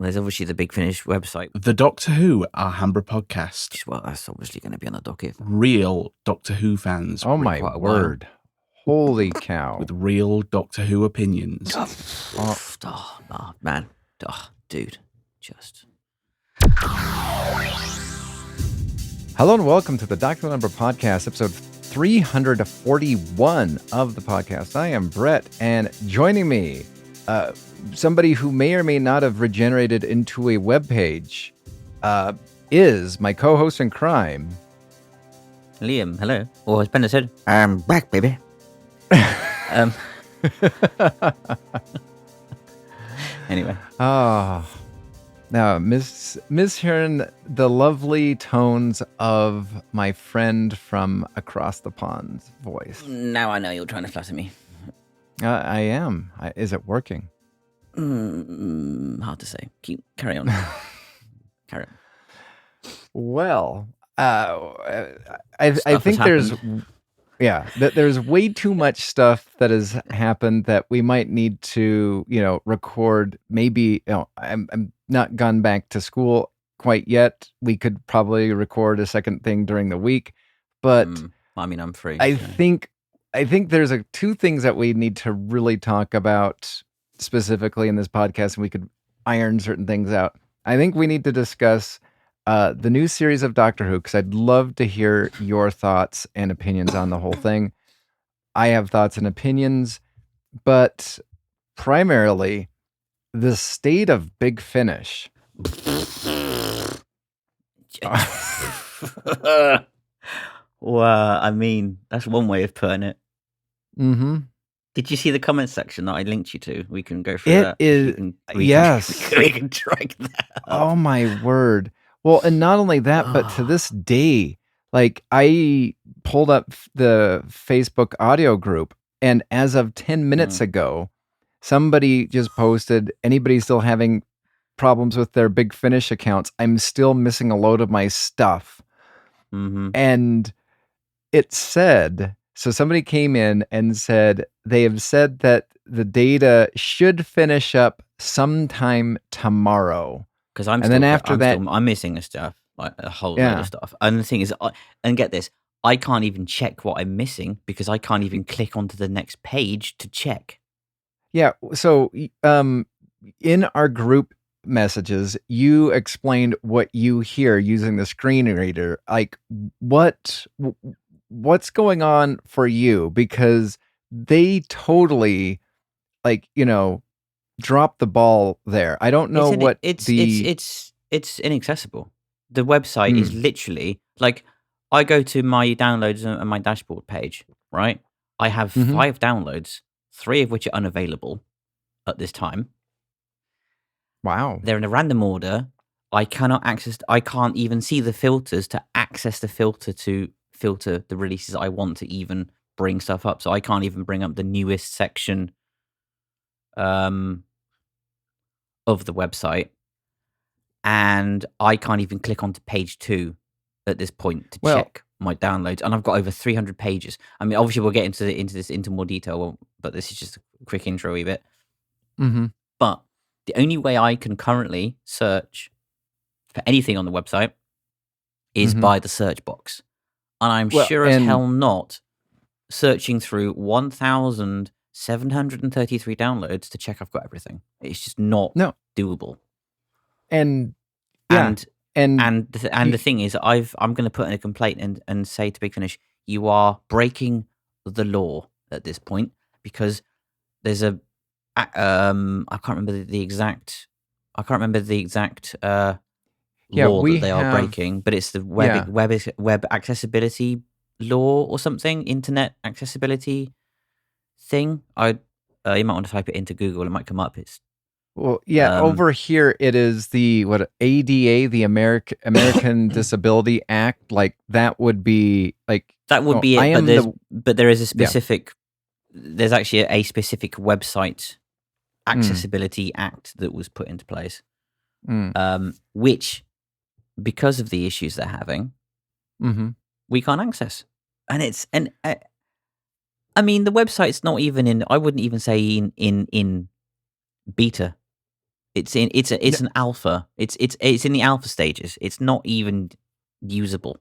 Well, there's obviously the Big Finish website. The Doctor Who Alhambra Podcast. Well, that's obviously going to be on the docket. Real Doctor Who fans. Oh my word. Holy cow. With real Doctor Who opinions. Oh, man. Oh, dude. Just. Hello and welcome to the Dr. Alhambra Podcast, episode 341 of the podcast. I am Brett, and joining me, somebody who may or may not have regenerated into a webpage, is my co-host in crime, Liam. Hello. Or as Bender said, I'm back, baby. Anyway. Now, miss hearing the lovely tones of my friend from across the pond's voice. Now I know you're trying to flatter me. I am. Is it working? Hard to say. Carry on. Carry on. Well, I think there's way too much stuff that has happened that we might need to, record. Maybe, I'm not gone back to school quite yet. We could probably record a second thing during the week, but I'm free. I think there's two things that we need to really talk about specifically in this podcast, and we could iron certain things out. I think we need to discuss the new series of Doctor Who, because I'd love to hear your thoughts and opinions on the whole thing. I have thoughts and opinions, but primarily the state of Big Finish. Well, I mean, that's one way of putting it. Mm-hmm. Did you see the comment section that I linked you to? We can go through that. Yes. We can drag that up. Oh, my word. Well, and not only that, but to this day, like, I pulled up the Facebook audio group, and as of 10 minutes ago, somebody just posted, anybody still having problems with their Big Finish accounts? I'm still missing a load of my stuff. Mm-hmm. And it said, so somebody came in and said, they have said that the data should finish up sometime tomorrow. Because I'm missing a stuff, like a whole load of stuff. And the thing is, and get this, I can't even check what I'm missing because I can't even click onto the next page to check. Yeah. So, in our group messages, you explained what you hear using the screen reader. Like, what's going on for you? Because they totally, dropped the ball there. I don't know it's inaccessible. The website is literally like, I go to my downloads and my dashboard page, right? I have 5 downloads, 3 of which are unavailable at this time. Wow. They're in a random order. I can't even see the filters to access the filter to filter the releases I want to even bring stuff up. So I can't even bring up the newest section of the website, and I can't even click onto page 2 at this point to check my downloads, and I've got over 300 pages. I mean, obviously we'll get into more detail, but this is just a quick intro-y bit. Mm-hmm. But the only way I can currently search for anything on the website is by the search box, and I'm sure as hell not searching through 1,733 downloads to check I've got everything. It's just not doable. And the thing is, I'm going to put in a complaint and say to Big Finish, you are breaking the law at this point, because there's a I can't remember the exact law that they are breaking, but it's the web accessibility law or something, internet accessibility thing. You might want to type it into Google; it might come up. Over here it is the ADA, the American Disability Act. Like, that would be like that would be it. But there is a specific. There's actually a specific website accessibility act that was put into place, which, because of the issues they're having, we can't access. And I mean, the website's not even in. I wouldn't even say in beta It's an alpha. It's in the alpha stages. It's not even usable.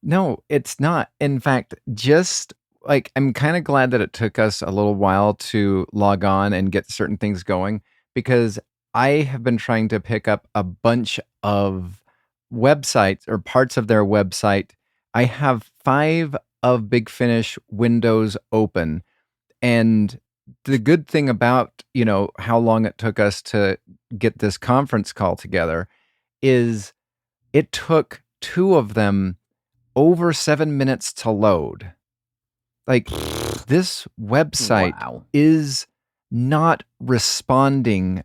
No, it's not. In fact, just like I'm kind of glad that it took us a little while to log on and get certain things going, because I have been trying to pick up a bunch of websites or parts of their website. I have 5 of Big Finish windows open. And the good thing about, how long it took us to get this conference call together is it took 2 of them over 7 minutes to load. Like, this website is not responding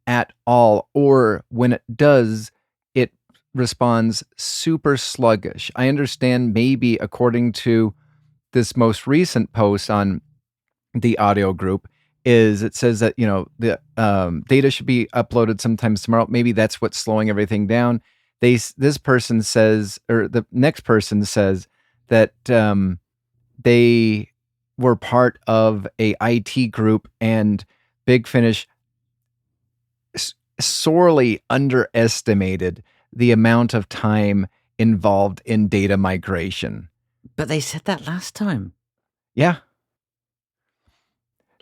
at all, or when it does, it responds super sluggish. I understand maybe according to this most recent post on the audio group is it says that, the data should be uploaded sometimes tomorrow. Maybe that's what's slowing everything down. This person says, or the next person says that they were part of a IT group and Big Finish sorely underestimated the amount of time involved in data migration. But they said that last time. Yeah.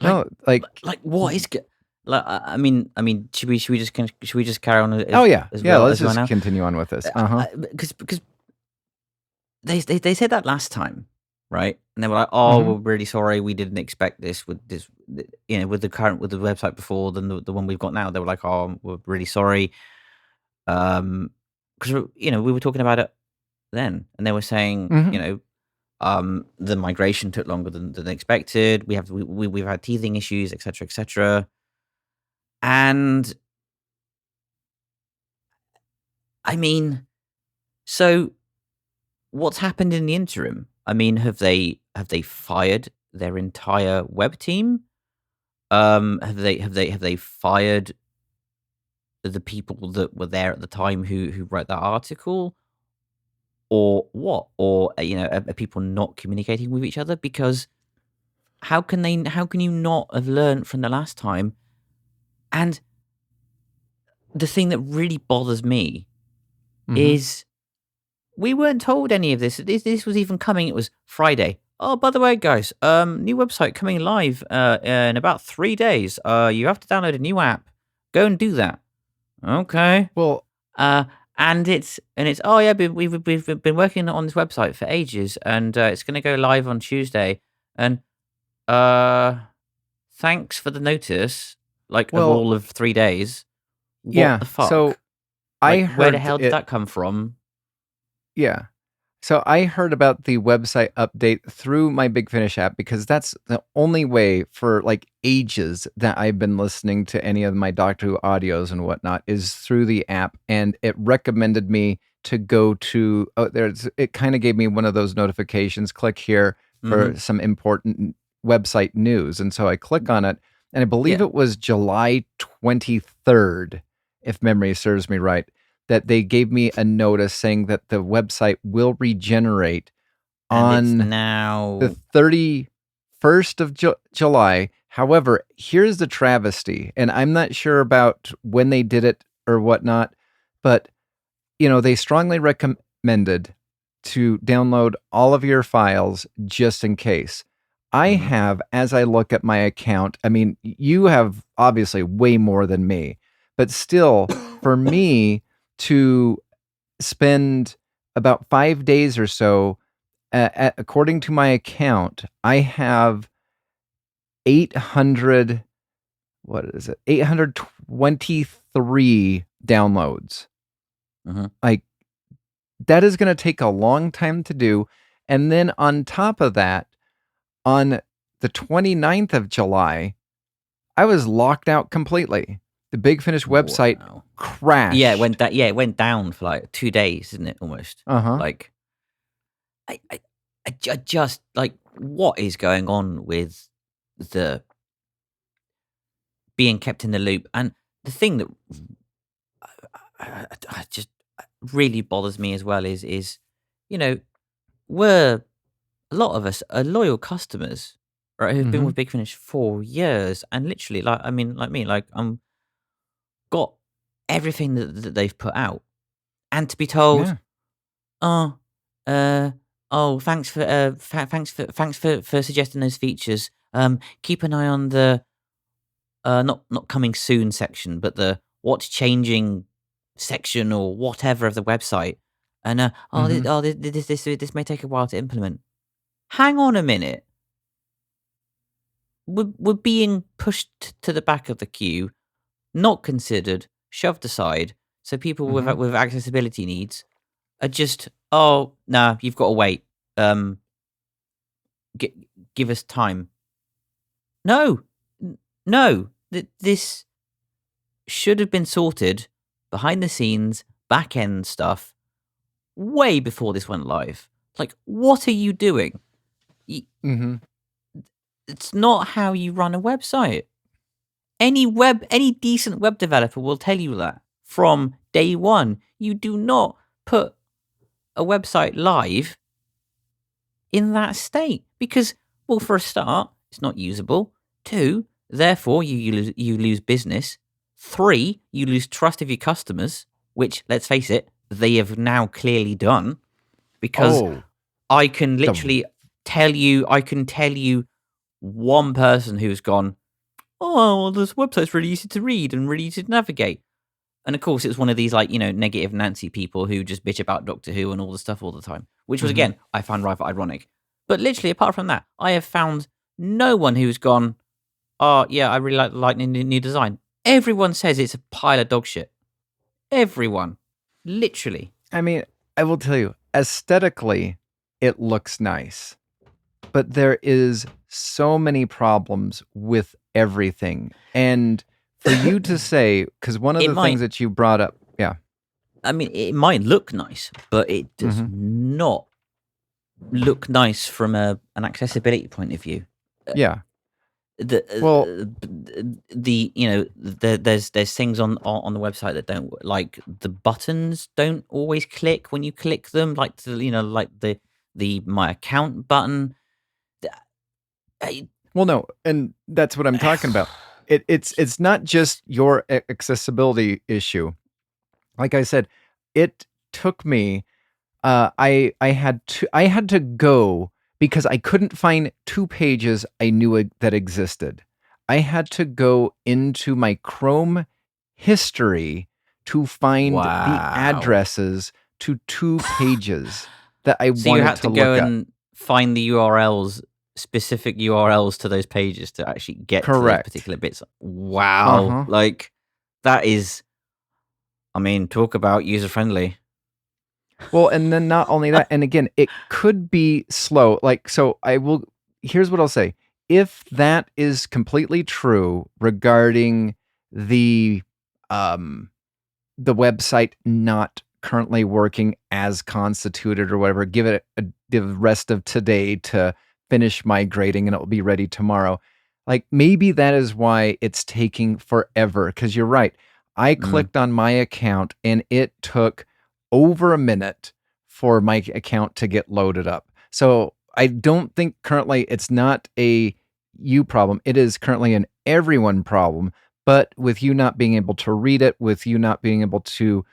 Like what is good? Like, I mean, should we just carry on? Let's just continue on with this. Because they said that last time, right? And they were like, "Oh, we're really sorry, we didn't expect this with the website before than the one we've got now." They were like, "Oh, we're really sorry," because we were talking about it then, and they were saying, the migration took longer than expected. We've had teething issues, etc., etc. And I mean, so what's happened in the interim? I mean, have they fired their entire web team? Have they fired the people that were there at the time who wrote that article? Or what? Or are people not communicating with each other? Because how can you not have learned from the last time? And the thing that really bothers me is we weren't told any of this. This was even coming. It was Friday. Oh, by the way, guys, new website coming live in about 3 days. You have to download a new app. Go and do that. Okay. Well, and it's oh yeah, we've been working on this website for ages, and it's going to go live on Tuesday. And thanks for the notice. Of all of 3 days. What the fuck? So I heard where the hell did that come from? Yeah. So I heard about the website update through my Big Finish app, because that's the only way for ages that I've been listening to any of my Doctor Who audios and whatnot is through the app. And it recommended me to go to, it kind of gave me one of those notifications, click here for some important website news. And so I click on it, and I believe it was July 23rd, if memory serves me right, that they gave me a notice saying that the website will regenerate on the 31st of July. However, here's the travesty, and I'm not sure about when they did it or whatnot, but they strongly recommended to download all of your files just in case. I have, as I look at my account, I mean, you have obviously way more than me, but still, for me to spend about 5 days or so, according to my account, I have 823 downloads. That is going to take a long time to do. And then on top of that, on the 29th of July, I was locked out completely. The Big Finish website crashed. Yeah, it went down for 2 days, isn't it? Almost. I just what is going on with the being kept in the loop? And the thing that I just really bothers me as well is we're a lot of us are loyal customers, right? Who've been with Big Finish for years, and literally, I'm got everything that they've put out, and to be told, thanks for suggesting those features. Keep an eye on the not coming soon section, but the what's changing section or whatever of the website. And this may take a while to implement. Hang on a minute. We're being pushed to the back of the queue, not considered, shoved aside. So people with accessibility needs are just, you've got to wait. Give us time. No. This should have been sorted behind the scenes, back end stuff, way before this went live. Like, what are you doing? It's not how you run a website. Any decent web developer will tell you that from day one. You do not put a website live in that state because, well, for a start, it's not usable. 2, therefore, you lose business. 3, you lose trust of your customers, which, let's face it, they have now clearly done, because I can literally tell you one person who's gone, well, this website's really easy to read and really easy to navigate. And of course, it's one of these negative Nancy people who just bitch about Doctor Who and all the stuff all the time, which was, again, I found rather ironic. But literally, apart from that, I have found no one who's gone, I really like the new design. Everyone says it's a pile of dog shit. Everyone. Literally. I mean, I will tell you, aesthetically, it looks nice. But there is so many problems with everything. And for you to say, because one of the things that you brought up, I mean, it might look nice, but it does not look nice from an accessibility point of view. There's things on the website that don't, like, the buttons don't always click when you click them, like the my account button. Well, no, and that's what I'm talking about. It's not just your accessibility issue. Like I said, it took me. I had to go because I couldn't find 2 pages I knew that existed. I had to go into my Chrome history to find the addresses to 2 pages that I wanted to look at. So you had to go and find the URLs, specific URLs to those pages to actually get to those particular bits. Wow. Like, that is, I mean, talk about user-friendly. Well, and then not only that, and again, it could be slow. Like, so here's what I'll say. If that is completely true regarding the website not currently working as constituted or whatever, give it the rest of today to finish migrating and it will be ready tomorrow. Like, maybe that is why it's taking forever. Because you're right. I clicked on my account and it took over a minute for my account to get loaded up. So I don't think currently it's not a you problem. It is currently an everyone problem. But with you not being able to read it, with you not being able to,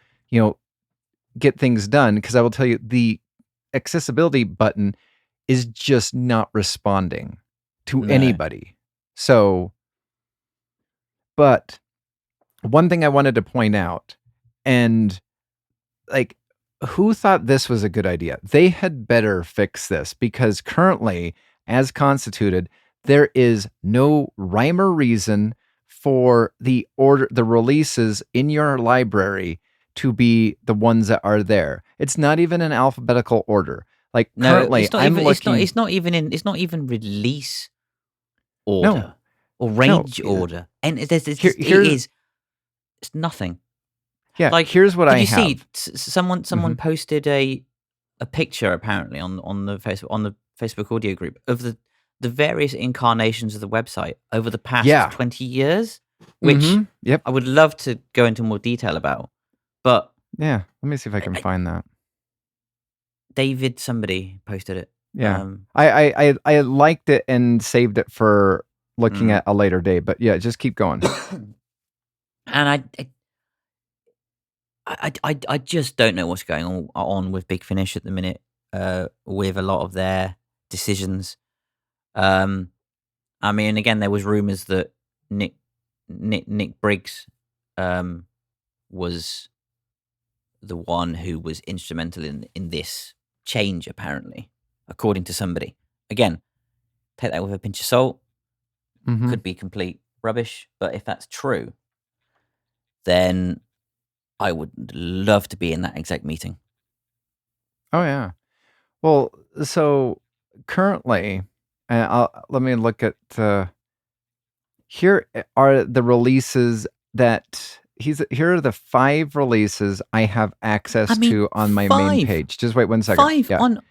get things done, because I will tell you, the accessibility button is just not responding to anybody. So, but one thing I wanted to point out, and like, who thought this was a good idea? They had better fix this, because currently, as constituted, there is no rhyme or reason for the releases in your library to be the ones that are there. It's not even in alphabetical order. Like, currently, it's not even release order or range order, and it's nothing. Yeah, like, here's what I have. Did you see? Someone posted a picture, apparently, on the Facebook audio group of the various incarnations of the website over the past 20 years, which I would love to go into more detail about. But let me see if I can find that. David, somebody posted it. Yeah, I liked it and saved it for looking at a later day. But yeah, just keep going. And I just don't know what's going on with Big Finish at the minute. With a lot of their decisions. I mean, again, there was rumors that Nick Briggs was the one who was instrumental in this change, apparently, according to somebody. Again, take that with a pinch of salt. Could be complete rubbish, but if that's true, then I would love to be in that exec meeting. Oh yeah. Well, so currently, let me look at here are the releases that here are the 5 releases I have access to on my main page. Just wait 1 second. 5 on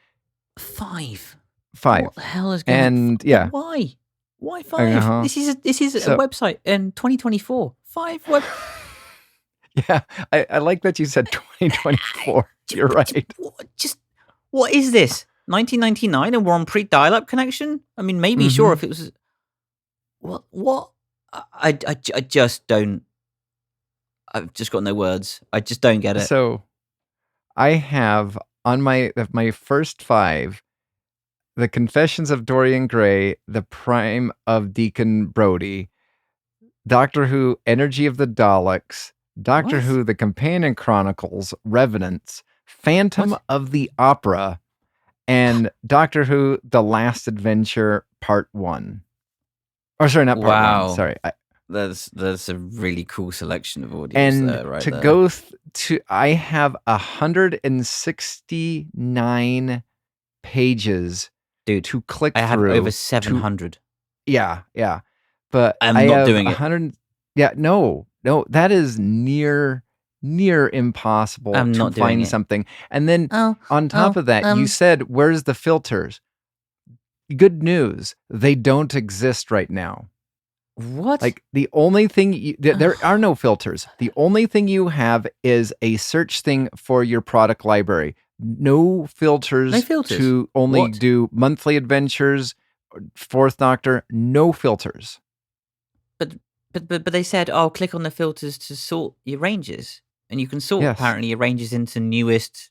5. 5. What the hell is going on? And yeah. Why 5? This is a website in 2024. 5 web. Yeah, I like that you said 2024. You're right. What is this? 1999 and we're on pre-dial-up connection? I mean, maybe sure if it was. What? I just don't. I've just got no words. I just don't get it. So, I have on my first 5, The Confessions of Dorian Gray, The Prime of Deacon Brodie, Doctor Who, Energy of the Daleks, Doctor Who, The Companion Chronicles, Revenants, Phantom of the Opera, and Doctor Who, The Last Adventure, Part 1. Or sorry, not Part 1. Sorry. That's a really cool selection of audios and there, right to there. go to, I have 169 pages, dude, to click through. I have through over 700. Yeah. But I'm I not have doing 100. It. Yeah, no, that is near impossible to find something. And then on top of that, you said, where's the filters? Good news, they don't exist right now. What? Like the only thing there are no filters. The only thing you have is a search thing for your product library. No filters to only do monthly adventures, 4th Doctor, no filters. But they said, click on the filters to sort your ranges. And you can sort apparently your ranges into newest.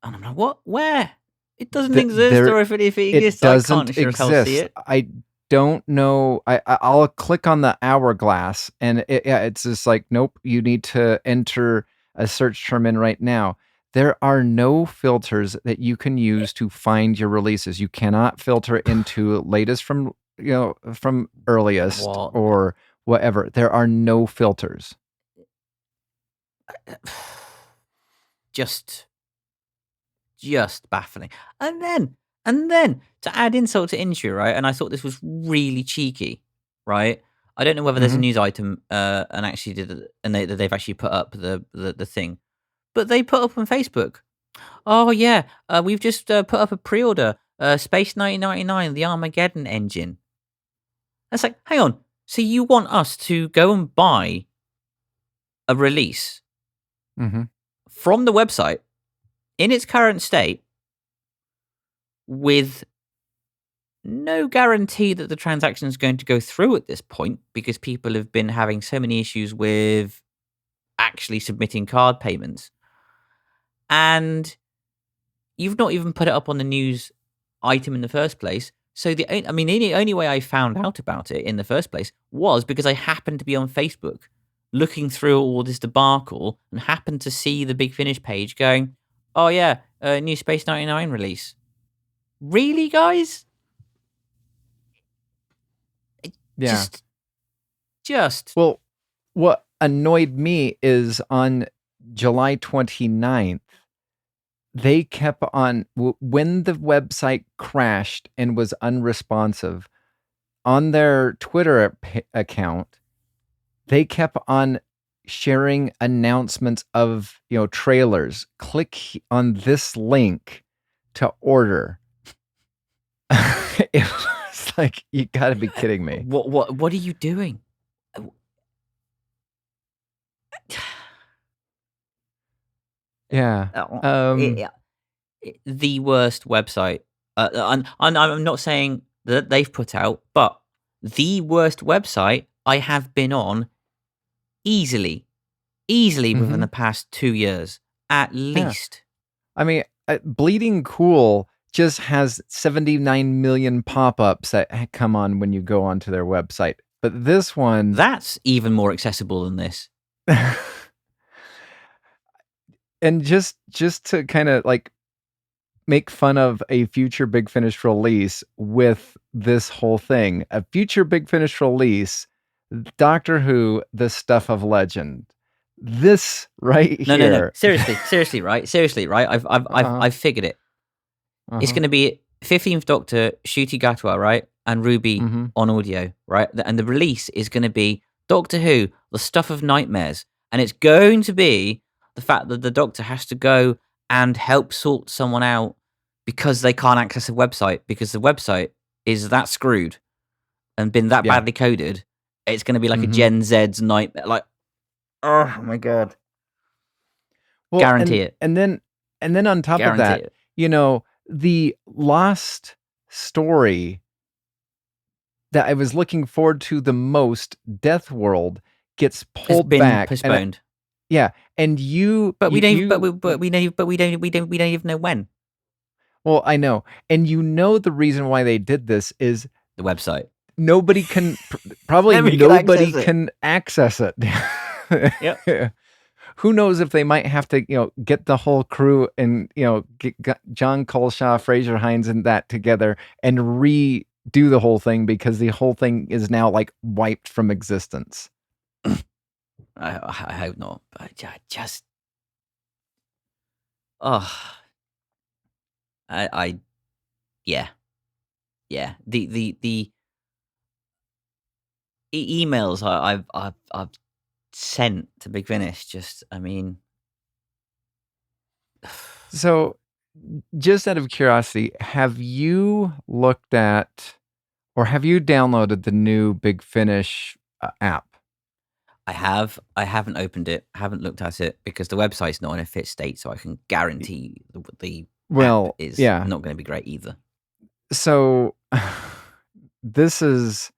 And I'm like, what? Where? It doesn't exist, or if it exists, I can't sure how see it. I don't know. I'll click on the hourglass, and it's just like, nope. You need to enter a search term in right now. There are no filters that you can use to find your releases. You cannot filter into latest from earliest or whatever. There are no filters. Just baffling. And then to add insult to injury, right? And I thought this was really cheeky, right? I don't know whether there's a news item and actually they've actually put up the thing, but they put up on Facebook. Oh yeah, we've just put up a pre-order, Space 1999, the Armageddon engine. It's like, hang on. So you want us to go and buy a release from the website in its current state with no guarantee that the transaction is going to go through at this point, because people have been having so many issues with actually submitting card payments, and you've not even put it up on the news item in the first place. So the only way I found out about it in the first place was because I happened to be on Facebook looking through all this debacle and happened to see the Big Finish page going, oh yeah, new Space 99 release. Really, guys? Yeah. Just. Well, what annoyed me is on July 29th, they kept on, when the website crashed and was unresponsive, on their Twitter account, they kept on sharing announcements of, trailers. Click on this link to order. It was like, you gotta be kidding me. What are you doing? Yeah. The worst website. And I'm not saying that they've put out, but the worst website I have been on easily. easily within the past 2 years, at least. I mean, Bleeding Cool just has 79 million pop-ups that come on when you go onto their website. But this one... That's even more accessible than this. And just to kind of like make fun of a future Big Finish release with this whole thing. A future Big Finish release, Doctor Who, The Stuff of Legend. This right here. No. Seriously, right? I've figured it. It's going to be 15th Doctor, Ncuti Gatwa, right? And Ruby on audio, right? And the release is going to be Doctor Who, The Stuff of Nightmares. And it's going to be the fact that the Doctor has to go and help sort someone out because they can't access a website because the website is that screwed and been that badly coded. It's going to be like a Gen Z's nightmare. Like, oh my God. Well, guarantee it. And then on top of that, you know, the lost story that I was looking forward to the most, Death World, gets pulled back, postponed. And you, but we don't even know when. Well, I know, and you know the reason why they did this is the website. Nobody can nobody can access it. Yep. Who knows if they might have to, you know, get the whole crew and, you know, get John Colshaw, Fraser Hines, and that together and redo the whole thing because the whole thing is now like wiped from existence. I hope not. But just, yeah. The emails I've sent to Big Finish. Just, I mean, so just out of curiosity, have you looked at or have you downloaded the new Big Finish app? I have. I haven't opened it. I haven't looked at it because the website's not in a fit state, so I can guarantee the app is not going to be great either. So this is,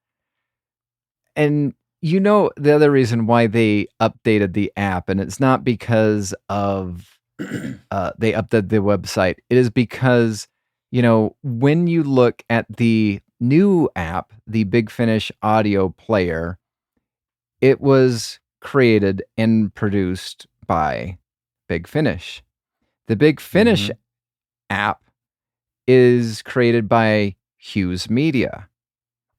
and you know the other reason why they updated the app, and it's not because of they updated the website. It is because, you know, when you look at the new app, the Big Finish audio player, it was created and produced by Big Finish. The Big Finish app is created by Hughes Media.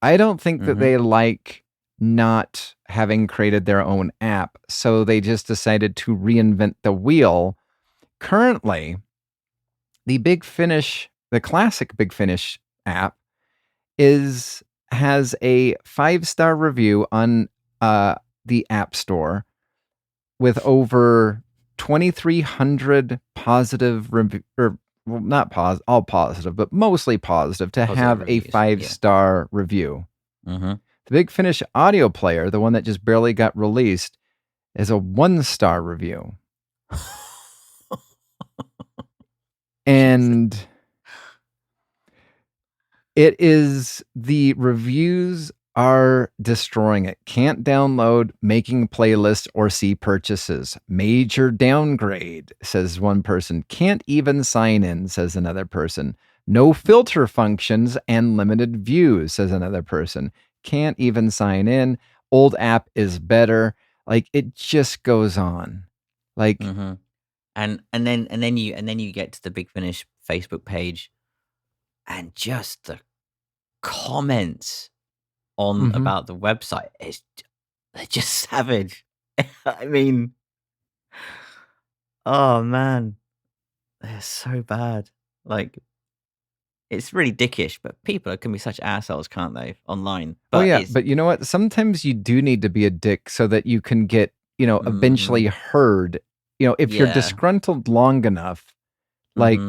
I don't think that they like not having created their own app, so they just decided to reinvent the wheel. Currently, the classic Big Finish app has a 5-star review on the App Store with over 2,300 positive all positive, but mostly positive to positive have reviews. A 5-star review. The Big Finish audio player, the one that just barely got released, is a 1-star review. And the reviews are destroying it. Can't download, making playlists, or see purchases. Major downgrade, says one person. Can't even sign in, says another person. No filter functions and limited views, says another person. Can't even sign in. Old app is better. Like, it just goes on. Like, and then you get to the Big Finish Facebook page, and just the comments on about the website they're just savage. I mean, oh man, they're so bad. Like, it's really dickish, but people can be such assholes, can't they, online? But but you know what? Sometimes you do need to be a dick so that you can get, you know, eventually heard. You know, if you're disgruntled long enough, like,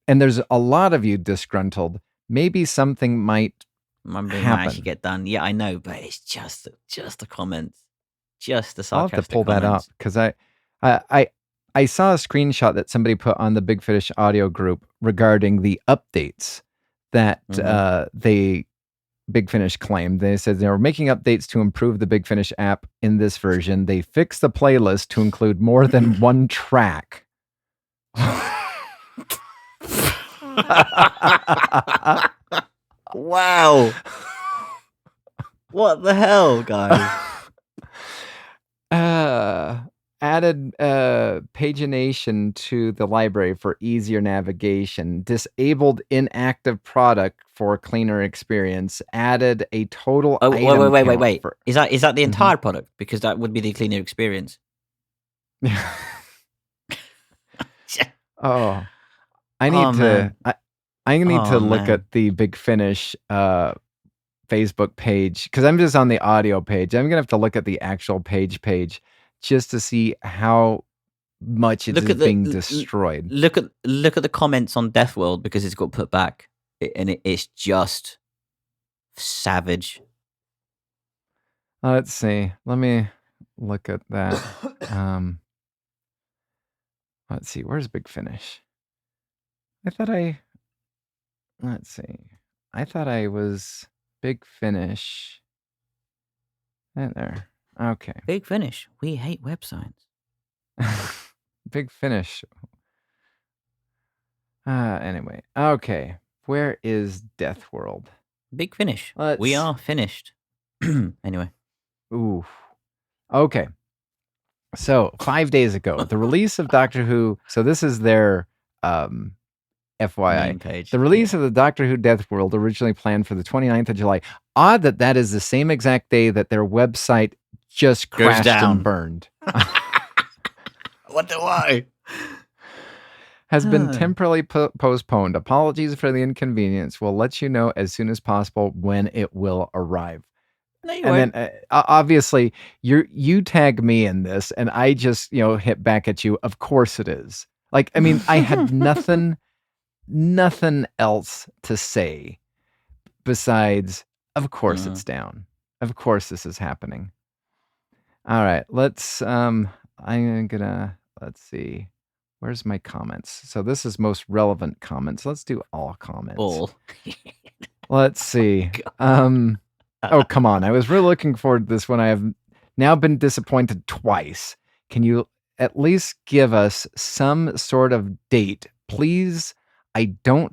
and there's a lot of you disgruntled, maybe something might actually get done. Yeah, I know, but it's just the comments, just the sarcastic. I'll have to pull comments. that up because I saw a screenshot that somebody put on the Big Finish audio group regarding the updates that they Big Finish claimed. They said they were making updates to improve the Big Finish app in this version. They fixed the playlist to include more than one track. Wow. What the hell, guys? Added pagination to the library for easier navigation. Disabled inactive product for cleaner experience. Added a total item wait. Is that the entire product? Because that would be the cleaner experience. Oh, I need to look at the Big Finish Facebook page, because I'm just on the audio page. I'm gonna have to look at the actual page just to see how much it is being destroyed. Look at the comments on Death World, because it's got put back, and it's just savage. Let's see. Let me look at that. Let's see. Where's Big Finish? Let's see. I thought I was Big Finish. There. Okay. Big Finish. We hate websites. Big Finish. Anyway. Okay. Where is Death World? Big Finish. We are finished. Anyway. Ooh. Okay. So 5 days ago, the release of Doctor Who. So this is their FYI page. The release of the Doctor Who Death World, originally planned for the 29th of July. Odd that is the same exact day that their website just crashed and burned. Wonder why? Has been temporarily postponed. Apologies for the inconvenience. We'll let you know as soon as possible when it will arrive. No, you won't. Then obviously you tag me in this, and I just hit back at you. Of course it is. Like, I mean, I had nothing else to say besides, of course it's down. Of course this is happening. All right, let's see. Where's my comments? So this is most relevant comments. Let's do all comments. All. Let's see. Oh, come on. I was really looking forward to this one. I have now been disappointed twice. Can you at least give us some sort of date, please? I don't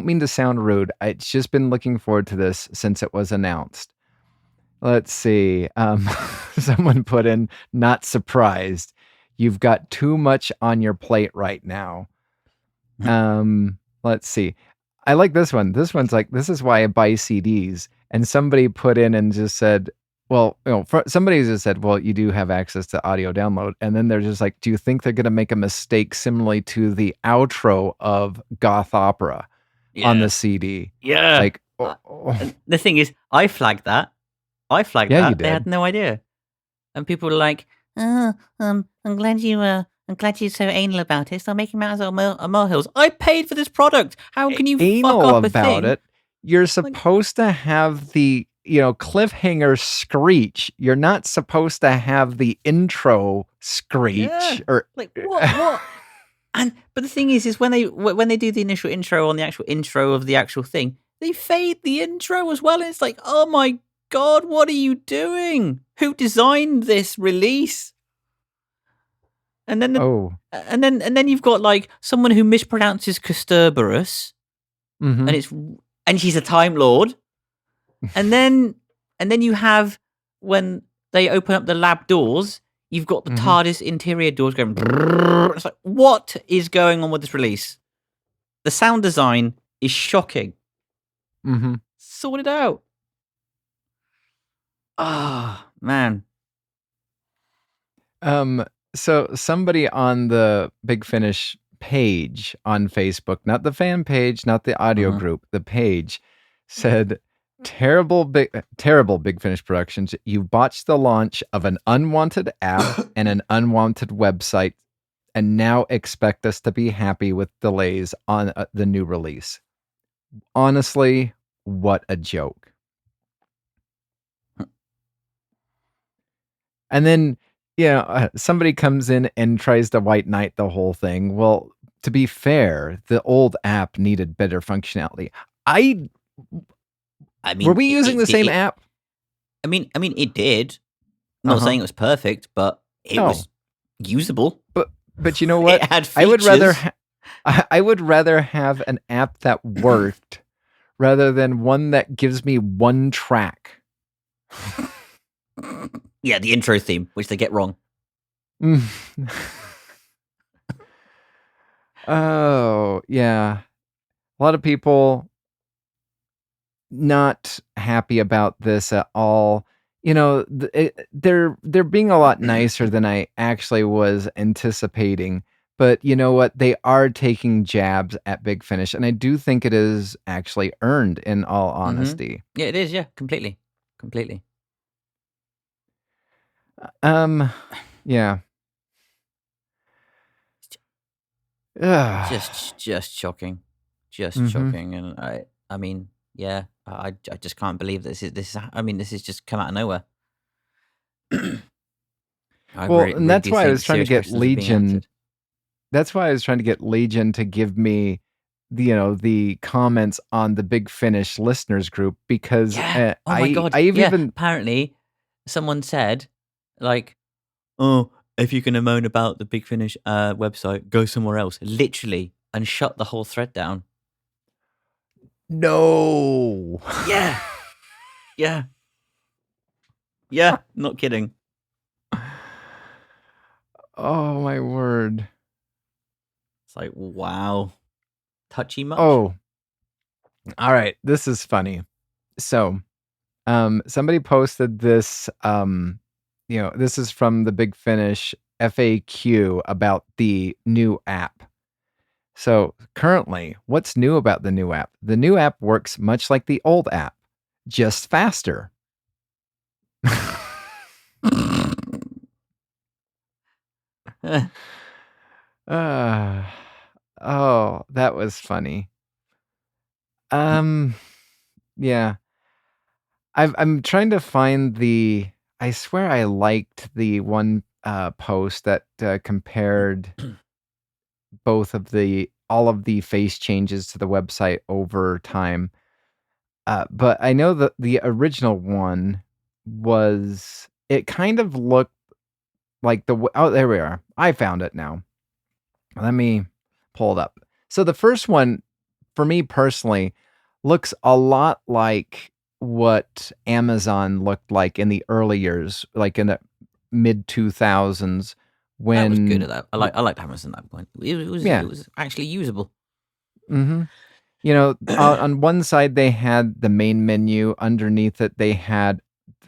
mean to sound rude. I've just been looking forward to this since it was announced. Let's see. Someone put in, not surprised. You've got too much on your plate right now. Let's see. I like this one. This one's like, this is why I buy CDs. And somebody put in and just said, well, somebody just said, well, you do have access to audio download. And then they're just like, do you think they're going to make a mistake similarly to the outro of Goth Opera on the CD? Yeah. Like, the thing is, I flagged that. You did. They had no idea. And people were like, I'm glad you're so anal about it. Stop making matters of molehills. I paid for this product. How can you anal fuck up about it? You're supposed to have the cliffhanger screech. You're not supposed to have the intro screech. Or like what? But the thing is when they do the initial intro on the actual intro of the actual thing, they fade the intro as well. And it's like, oh my God, what are you doing? Who designed this release? And then and then you've got like someone who mispronounces Custerberus, and she's a Time Lord. And then you have, when they open up the lab doors, you've got the TARDIS interior doors going. Brrr. It's like, what is going on with this release? The sound design is shocking. Sort it out. Ah, man. So somebody on the Big Finish page on Facebook, not the fan page, not the audio group, the page, said, terrible Big Finish Productions. You botched the launch of an unwanted app and an unwanted website, and now expect us to be happy with delays on the new release. Honestly, what a joke. And then, somebody comes in and tries to white knight the whole thing. Well, to be fair, the old app needed better functionality. I mean, were we using the same app? I mean, it did. Not saying it was perfect, but it was usable. But you know what? It had features. I would rather have an app that worked rather than one that gives me one track. Yeah, the intro theme, which they get wrong. Oh, yeah. A lot of people not happy about this at all. You know, they're being a lot nicer than I actually was anticipating. But you know what? They are taking jabs at Big Finish, and I do think it is actually earned, in all honesty. Yeah, it is. Yeah, completely. Yeah. Just shocking. Shocking. And I mean, yeah, I just can't believe this is. I mean, this has just come out of nowhere. And that's why I was trying to get Legion. That's why I was trying to get Legion to give me, the comments on the Big Finish listeners group, because oh my god, apparently someone said, like, oh, if you're gonna moan about the Big Finish website, go somewhere else, literally, and shut the whole thread down. No. Yeah, not kidding. Oh my word. It's like, wow. Touchy much? Oh. All right, this is funny. So, somebody posted this, this is from the Big Finish FAQ about the new app. So, currently, what's new about the new app? The new app works much like the old app, just faster. Oh, that was funny. Yeah. I'm trying to find I swear I liked the one post that compared both of all of the face changes to the website over time. But I know that the original one it kind of looked like there we are. I found it now. Let me pull it up. So the first one, for me personally, looks a lot like what Amazon looked like in the early years, like in the mid 2000s. When that was good at that. I liked Amazon at that point. It was actually usable. Mm-hmm. On one side they had the main menu. Underneath it they had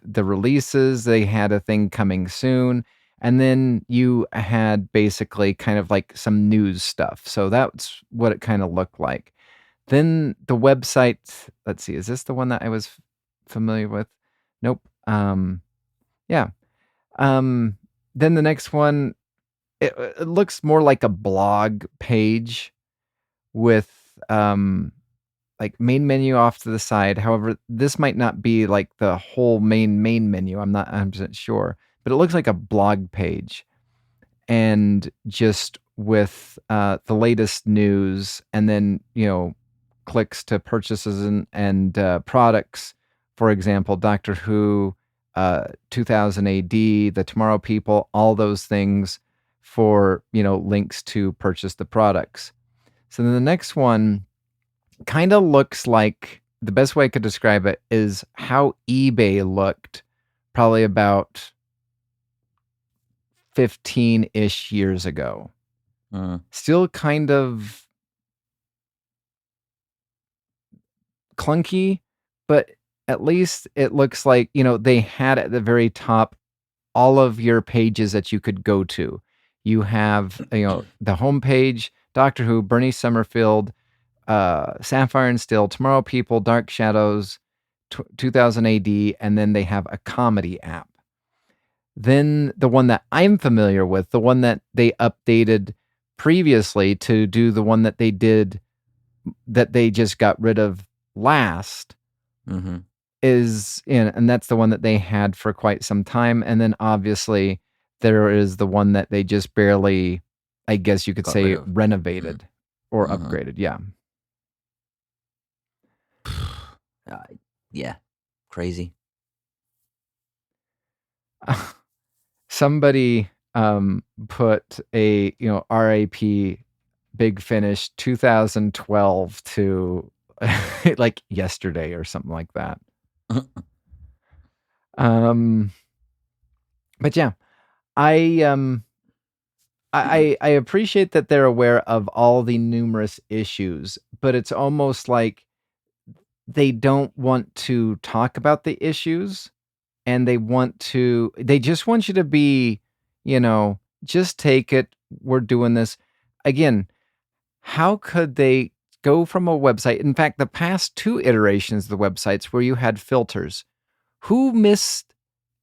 the releases. They had a thing coming soon. And then you had basically kind of like some news stuff. So that's what it kind of looked like. Then the website, let's see, is this the one that I was familiar with? Nope. Yeah. Then the next one, it looks more like a blog page with like main menu off to the side. However, this might not be like the whole main menu. I'm not 100% sure. But it looks like a blog page, and just with the latest news, and then clicks to purchases and products. For example, Doctor Who, 2000 AD, The Tomorrow People, all those things for links to purchase the products. So then the next one kind of looks like, the best way I could describe it is how eBay looked probably about 15-ish years ago. Still kind of clunky, but at least it looks like, they had at the very top all of your pages that you could go to. You have, the homepage, Doctor Who, Bernie Summerfield, Sapphire and Steel, Tomorrow People, Dark Shadows, 2000 AD, and then they have a comedy app. Then the one that I'm familiar with, the one that they updated previously to do the one that they just got rid of last, is and that's the one that they had for quite some time. And then obviously there is the one that they just barely, I guess you could say, renovated or upgraded. Yeah. Yeah, crazy. Somebody put a RAP Big Finish 2012 to like yesterday or something like that. But yeah, I appreciate that they're aware of all the numerous issues, but it's almost like they don't want to talk about the issues, and they just want you to be, just take it. We're doing this. Again, how could they go from a website? In fact, the past 2 iterations of the websites where you had filters, who missed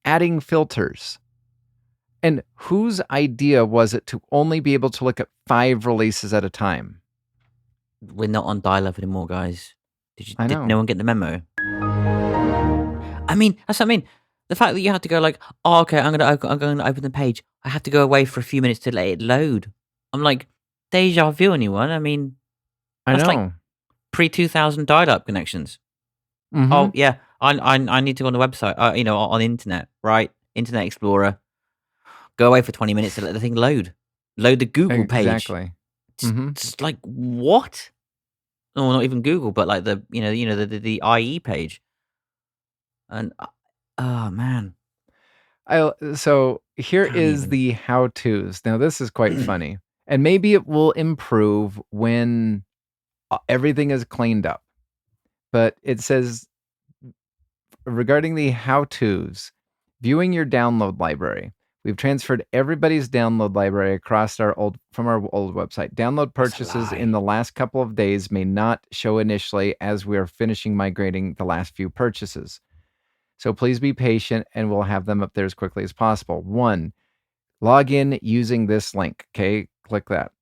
adding filters? And whose idea was it to only be able to look at 5 releases at a time? We're not on dial-up anymore, guys. Did know. No one get the memo? I mean, that's what I mean. The fact that you have to go like, oh, okay, I'm going to open the page. I have to go away for a few minutes to let it load. I'm like, deja vu, anyone? I mean, that's like pre-2000 dial-up connections. Mm-hmm. Oh, yeah, I need to go on the website, on the internet, right? Internet Explorer. Go away for 20 minutes to let the thing load. Load the Google page. Exactly. It's like, what? Oh, not even Google, but like the IE page. And oh man. So here is the how-tos. Now this is quite funny, and maybe it will improve when everything is cleaned up. But it says, regarding the how-tos, viewing your download library. We've transferred everybody's download library across from our old website. Download purchases in the last couple of days may not show initially as we are finishing migrating the last few purchases. So please be patient and we'll have them up there as quickly as possible. 1, log in using this link. Okay, click that.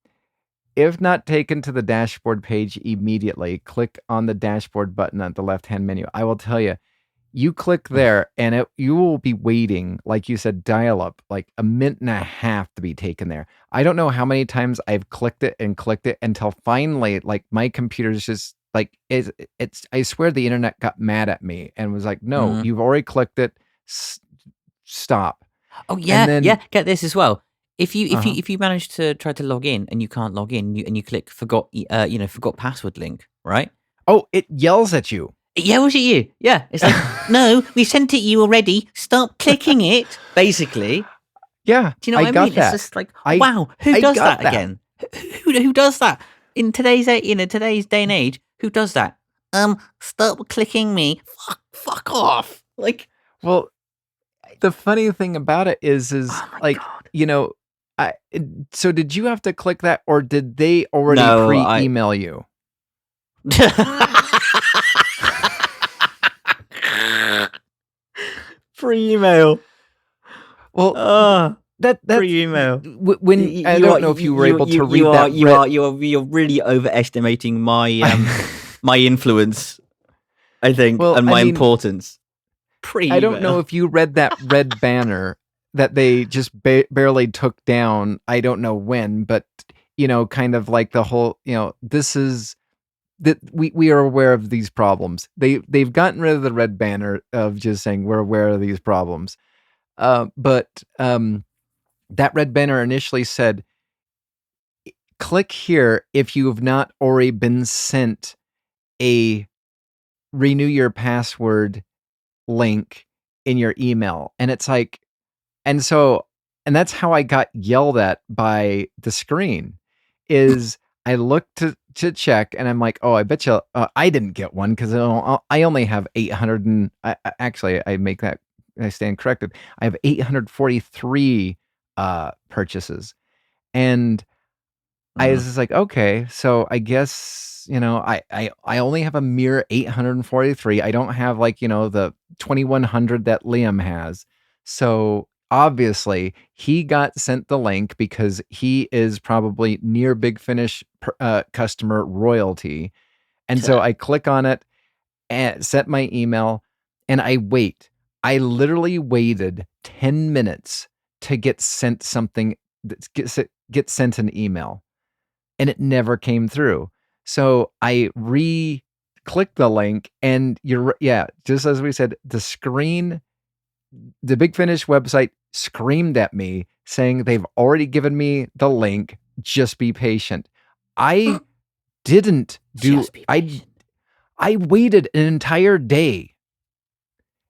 If not taken to the dashboard page immediately, click on the dashboard button at the left-hand menu. I will tell you, you click there and you will be waiting, like you said, dial up, like a minute and a half to be taken there. I don't know how many times I've clicked it until finally, like my computer's just like, I swear the internet got mad at me and was like, no, you've already clicked it. Stop. Oh yeah. Get this as well. If you manage to try to log in and you can't log in, and you click forgot password link, right? Oh, it yells at you. It yells at you. Yeah. It's like, no, we sent it you already. Stop clicking it, basically. Yeah. Do you know what I mean? That. It's just like, wow, who does that again? Who does that? In today's day and age, who does that? Stop clicking me. Fuck off. Like, well, the funny thing about it is like, God. So did you have to click that, or did they already pre-email you? Pre-email. Well, that's pre-email. When I don't know if you were able to read that. You're really overestimating my my influence, I think, and my importance. Pre-email. I don't know if you read that red banner that they just barely took down. I don't know when, but kind of like the whole, this is that we are aware of these problems. They've gotten rid of the red banner of just saying we're aware of these problems. But that red banner initially said, click here if you have not already been sent a renew your password link in your email. And it's like, and that's how I got yelled at by the screen is I looked to check and I'm like, oh, I bet you I didn't get one because I only have 800 and actually I stand corrected. I have 843 purchases. And I was just like, okay, so I guess, I only have a mere 843. I don't have the 2100 that Liam has. So obviously he got sent the link because he is probably near Big Finish customer royalty. And so I click on it and set my email and I wait. I literally waited 10 minutes to get sent something, get sent an email, and it never came through. So I click the link, and just as we said, the Big Finish website screamed at me saying they've already given me the link. Just be patient. I didn't do. I waited an entire day,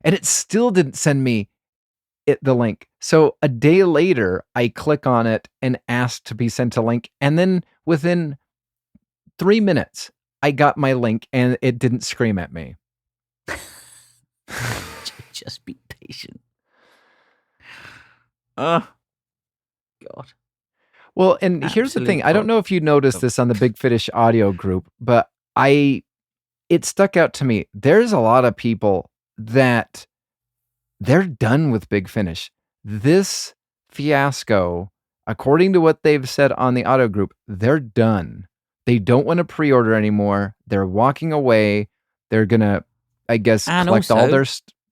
and it still didn't send me the link. So a day later, I click on it and ask to be sent a link, and then within 3 minutes, I got my link, and it didn't scream at me. Just be patient. Oh, God. Well, and here's the thing. I don't know if you noticed this on the Big Finish audio group, but it stuck out to me. There's a lot of people that they're done with Big Finish. This fiasco, according to what they've said on the audio group, they're done. They don't want to pre-order anymore. They're walking away. They're going to, I guess, collect all their...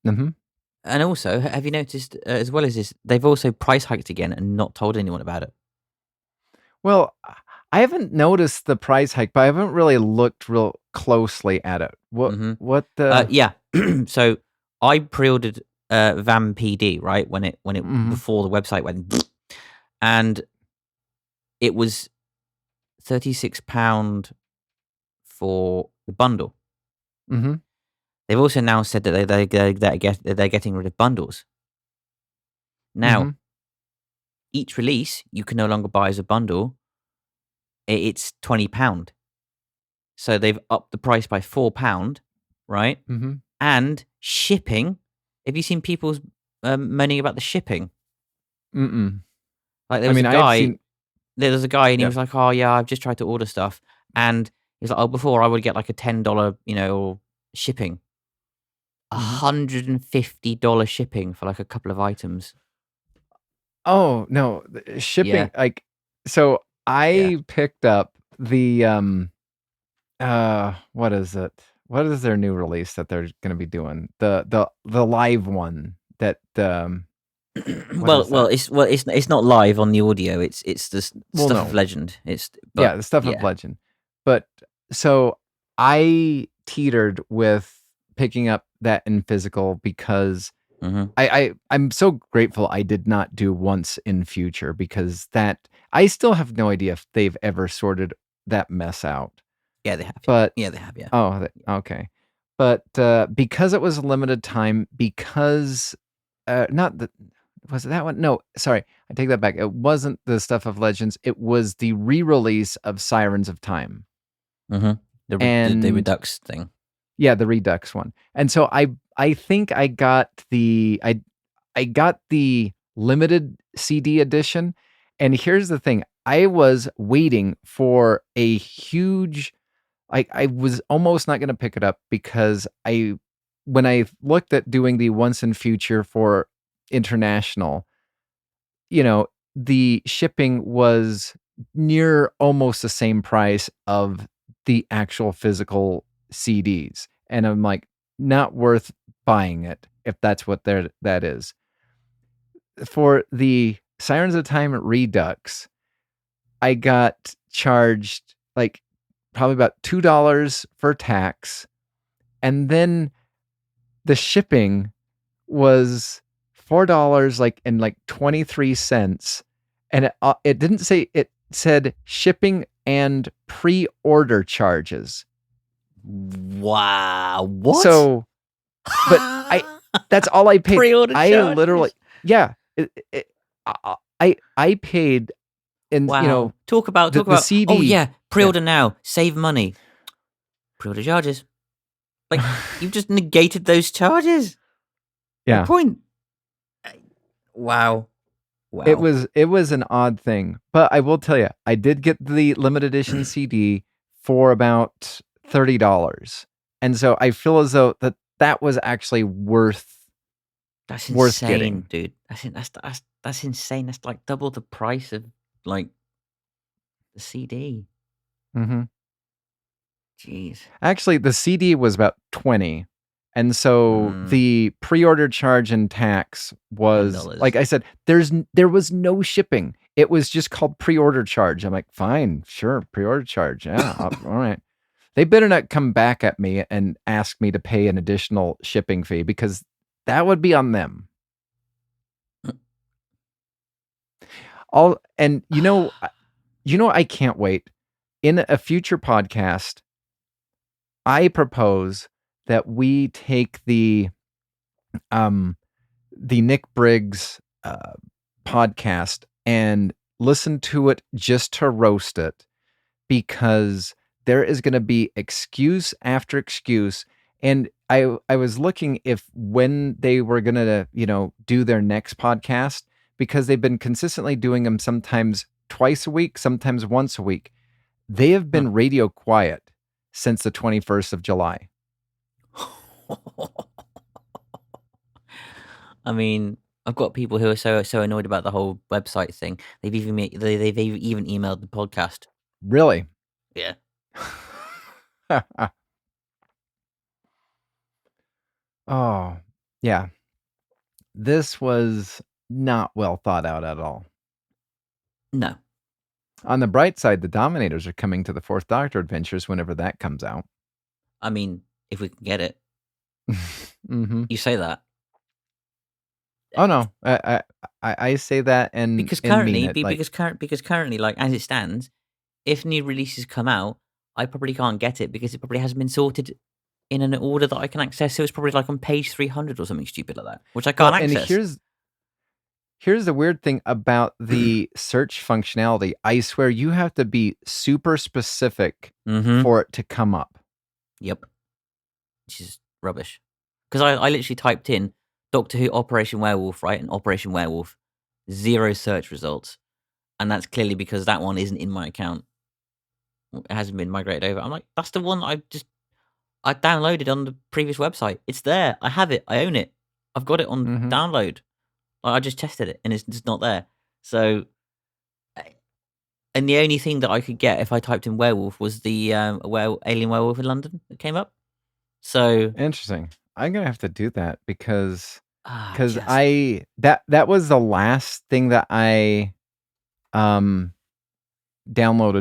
And also, have you noticed, as well as this, they've also price hiked again and not told anyone about it? Well, I haven't noticed the price hike, but I haven't really looked real closely at it. What the... yeah. So I pre-ordered VAM PD, right? When it before the website went, and it was £36 for the bundle. Mm-hmm. They've also now said that they're getting rid of bundles. Now, each release you can no longer buy as a bundle. It's £20. So they've upped the price by £4, right? Mm-hmm. And shipping. Have you seen people moaning about the shipping? Mm-mm. Like there was a guy. There was a guy, and he was like, "Oh yeah, I've just tried to order stuff," and he's like, "Oh, before I would get like a $10, shipping, $150 shipping for like a couple of items." Oh no, shipping! Like, so I picked up the what is it? What is their new release that they're going to be doing? The live one that it's not live on the audio. It's the stuff of legend. The stuff of legend. But so I teetered with picking up that in physical because I'm so grateful I did not do once in future, because that I still have no idea if they've ever sorted that mess out. Yeah, they have. But they have. Yeah. Oh, okay. But because it was a limited time, because was it that one? No, sorry, I take that back. It wasn't the Stuff of Legends. It was the re-release of Sirens of Time. The Redux thing. Yeah, the Redux one. And so I think I got the limited CD edition. And here's the thing. I was waiting for a huge... I was almost not going to pick it up because when I looked at doing the once in future for international, the shipping was near almost the same price of the actual physical CDs. And I'm like, not worth buying it if that's what that is. For the Sirens of Time Redux, I got charged like probably about $2 for tax, and then the shipping was $4 and 23 cents, and it didn't say, it said shipping and pre-order charges. Wow, what? So, but that's all I paid. Pre-order charges? Literally, I paid. And talk about the CD. Oh yeah, pre-order now, save money. Pre-order charges, like you've just negated those charges. Yeah. Good point. Wow. It was an odd thing, but I will tell you, I did get the limited edition CD for about $30, and so I feel as though that was actually worth. That's insane, getting. Dude. That's insane. That's like double the price of like the CD. Mm-hmm. Jeez. Actually, the CD was about $20, and so the pre-order charge and tax was $10. Like I said, there was no shipping. It was just called pre-order charge. I'm like, fine, sure, pre-order charge, yeah, all right. They better not come back at me and ask me to pay an additional shipping fee, because that would be on them. I can't wait. In a future podcast, I propose that we take the Nick Briggs podcast and listen to it just to roast it, because there is going to be excuse after excuse. And I was looking when they were going to, do their next podcast, because they've been consistently doing them sometimes twice a week, sometimes once a week. They have been radio quiet since the 21st of July. I mean, I've got people who are so annoyed about the whole website thing. They've even emailed the podcast. Really? Yeah. Oh, yeah. This was not well thought out at all. No. On the bright side, the Dominators are coming to the Fourth Doctor Adventures whenever that comes out. I mean, if we can get it. Mm-hmm. You say that. Oh no, I say that and because currently, and mean it, because currently, like as it stands, if new releases come out, I probably can't get it because it probably hasn't been sorted in an order that I can access. So it's probably like on page 300 or something stupid like that, which I can't access. And here's the weird thing about the search functionality. I swear you have to be super specific for it to come up. Yep. Which is rubbish. Because I literally typed in Doctor Who Operation Werewolf, right? And Operation Werewolf, 0 search results. And that's clearly because that one isn't in my account. It hasn't been migrated over. I'm like, that's the one I downloaded on the previous website. It's there. I have it. I own it. I've got it on download. I just tested it and it's just not there. So, and the only thing that I could get if I typed in werewolf was the alien werewolf in London that came up. So interesting. I'm gonna have to do that because that was the last thing that I downloaded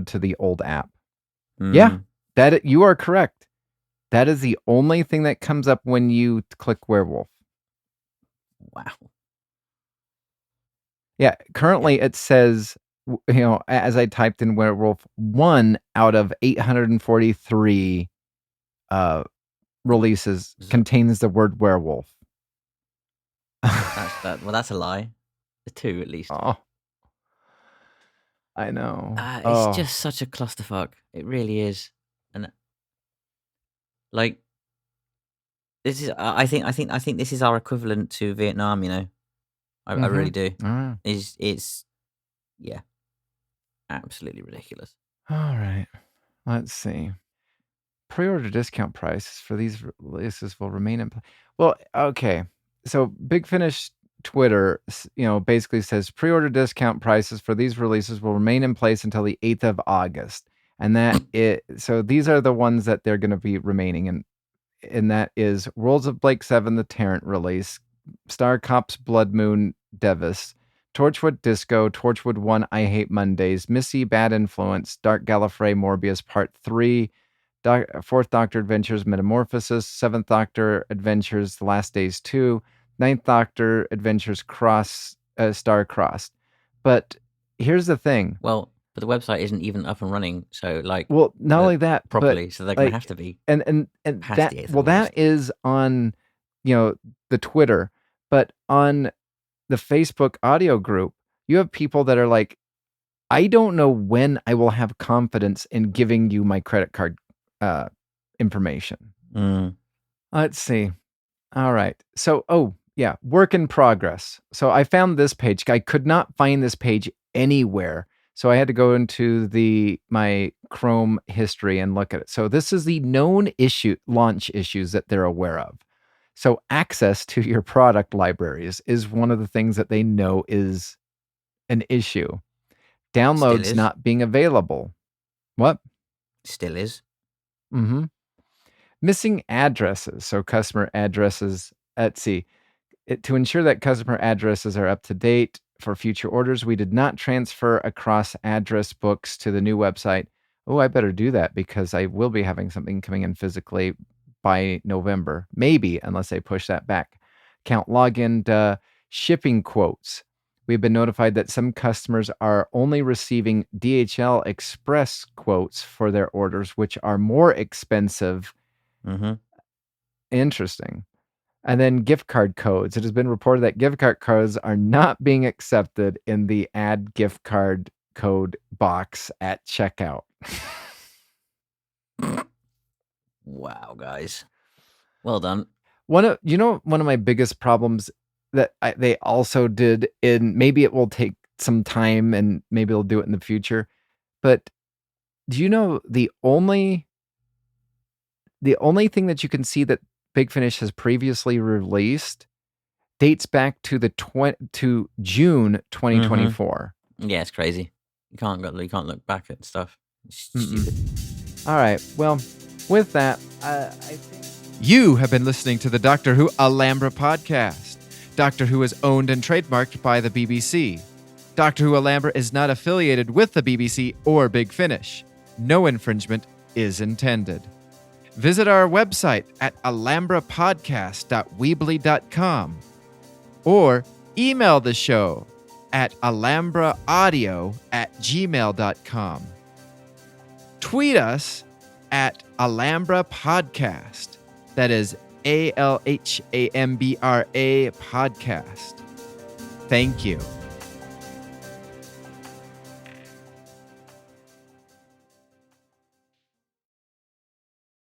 to the old app. Yeah, you are correct. That is the only thing that comes up when you click werewolf. Wow. Yeah, currently it says, as I typed in werewolf, 1 out of 843 releases contains the word werewolf. That's a lie. 2 at least. Oh, I know. It's just such a clusterfuck. It really is, and like this is. I think this is our equivalent to Vietnam. I really do. It's yeah, absolutely ridiculous. All right, let's see. Pre-order discount prices for these releases will remain in place. Well, okay. So Big Finish Twitter, basically says pre-order discount prices for these releases will remain in place until the 8th of August. And so these are the ones that they're going to be remaining. And that is Worlds of Blake 7, the Tarrant release, Star Cops Blood Moon Devis, Torchwood Disco, Torchwood 1 I Hate Mondays, Missy Bad Influence, Dark Gallifrey Morbius Part 3, Fourth Doctor Adventures Metamorphosis, Seventh Doctor Adventures The Last Days 2, Ninth Doctor Adventures Star Crossed. But here's the thing. Well, but the website isn't even up and running, so not only that properly, so they're gonna have to be. And that is on the Twitter, but on the Facebook audio group, you have people that are like, I don't know when I will have confidence in giving you my credit card information. Let's see. All right. So, work in progress. So I found this page. I could not find this page anywhere. So I had to go into my Chrome history and look at it. So this is the known launch issues that they're aware of. So access to your product libraries is one of the things that they know is an issue. Downloads not being available. What? Still is. Missing addresses. So customer addresses, Etsy. To ensure that customer addresses are up to date for future orders, we did not transfer across address books to the new website. oh, I better do that because I will be having something coming in physically by November, maybe, unless they push that back. Account login, shipping quotes. We've been notified that some customers are only receiving DHL Express quotes for their orders, which are more expensive. Mm-hmm. Interesting. And then gift card codes. It has been reported that gift card codes are not being accepted in the add gift card code box at checkout. Wow, guys. Well done. One of my biggest problems that they also did, and maybe it will take some time and maybe they'll do it in the future, but do you know the only thing that you can see that Big Finish has previously released dates back to to June 2024. Mm-hmm. Yeah, it's crazy. You can't look back at stuff. It's stupid. All right. Well, with that, I think you have been listening to the Doctor Who Alhambra Podcast. Doctor Who is owned and trademarked by the BBC. Doctor Who Alhambra is not affiliated with the BBC or Big Finish. No infringement is intended. Visit our website at alhambrapodcast.weebly.com or email the show at alhambraaudio@gmail.com. Tweet us at Alhambra Podcast. That is ALHAMBRA Podcast. Thank you.